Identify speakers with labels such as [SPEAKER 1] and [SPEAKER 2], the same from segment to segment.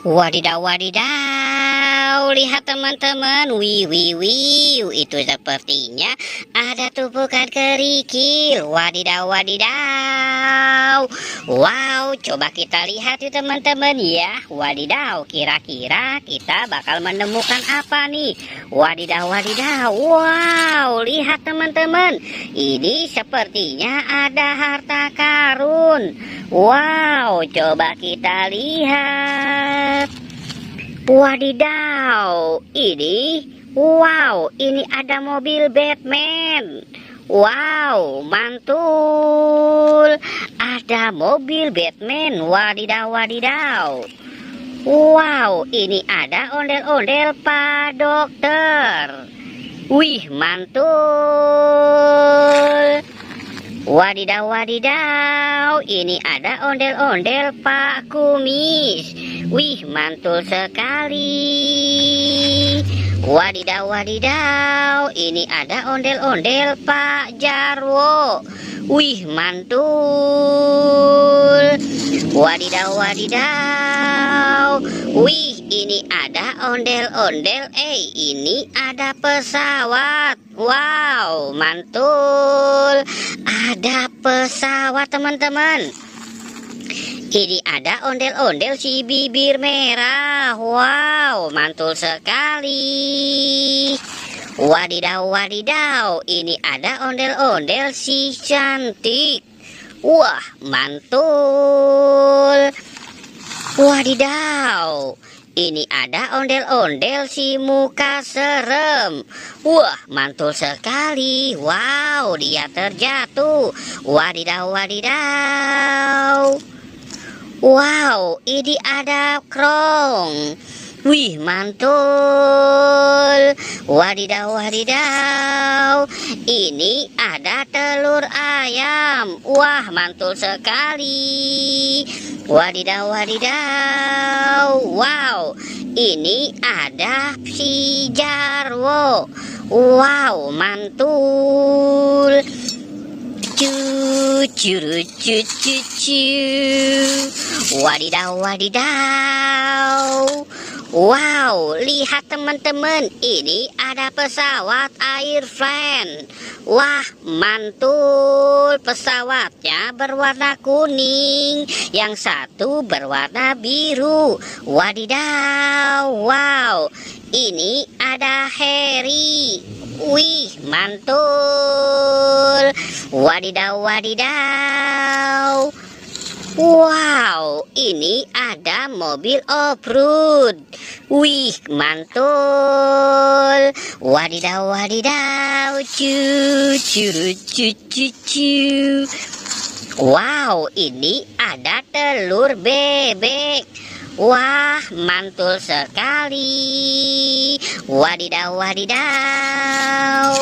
[SPEAKER 1] Wadidaw, wadidaw, lihat teman-teman, wih, itu sepertinya ada tumpukan kerikil. Wadidaw, wadidaw, wow, coba kita lihat yuk teman-teman ya. Wadidaw, kira-kira kita bakal menemukan apa nih? Wadidaw, wadidaw, wow, lihat teman-teman, ini sepertinya ada harta karun. Wow, coba kita lihat. Wadidaw, ini ada mobil Batman. Wow, mantul. Ada mobil Batman. Wadidaw, wadidaw. Wow, ini ada ondel-ondel Pak Dokter. Wih, mantul. Wadidaw, wadidaw, ini ada ondel-ondel Pak Kumis. Wih, mantul sekali. Wadidaw, wadidaw, ini ada ondel-ondel Pak Jarwo. Wih, mantul. Wadidaw, wadidaw, wih, ini ada ondel-ondel. Ini ada pesawat. Wow, mantul. Ada pesawat teman-teman. Ini ada ondel-ondel si bibir merah. Wow, mantul sekali. Wadidaw, wadidaw, ini ada ondel-ondel si cantik. Wah, mantul. Wadidaw, ini ada ondel-ondel si muka serem. Wah, mantul sekali. Wow, dia terjatuh. Wadidaw, wadidaw. Wow, ini ada krong. Wih, mantul. Wadidaw, wadidaw, ini ada telur ayam. Wah, mantul sekali. Wadidaw, wadidaw, wow, ini ada si Jarwo. Wow, mantul. Wadidaw, wadidaw. Wow, lihat teman-teman, ini ada pesawat airplane. Wah, mantul. Pesawatnya berwarna kuning, yang satu berwarna biru. Wadidaw, wow, ini ada Harry. Wih, mantul. Wadidaw, wadidaw. Wow, ini ada mobil off-road. Wih, mantul. Wadidaw, wadidaw. Wow, ini ada telur bebek. Wah, mantul sekali. Wadidaw, wadidaw.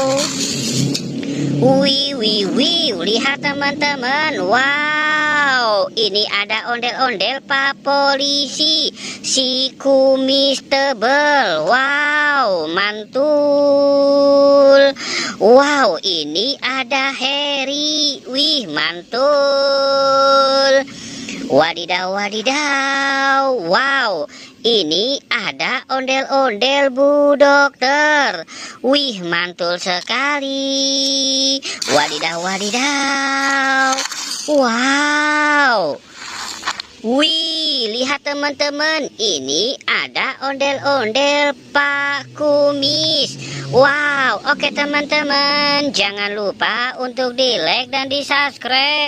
[SPEAKER 1] Wih, lihat teman-teman. Wow, ini ada ondel-ondel Pak Polisi, si kumis tebel. Wow, mantul. Wow, ini ada Harry. Wih, mantul. Wadidaw, wadidaw, wow, ini ada ondel-ondel Bu Dokter. Wih, mantul sekali. Wadidaw, wadidaw, wow. Wih, lihat teman-teman, ini ada ondel-ondel Pak Kumis. Wow, oke teman-teman, jangan lupa untuk di like dan di subscribe.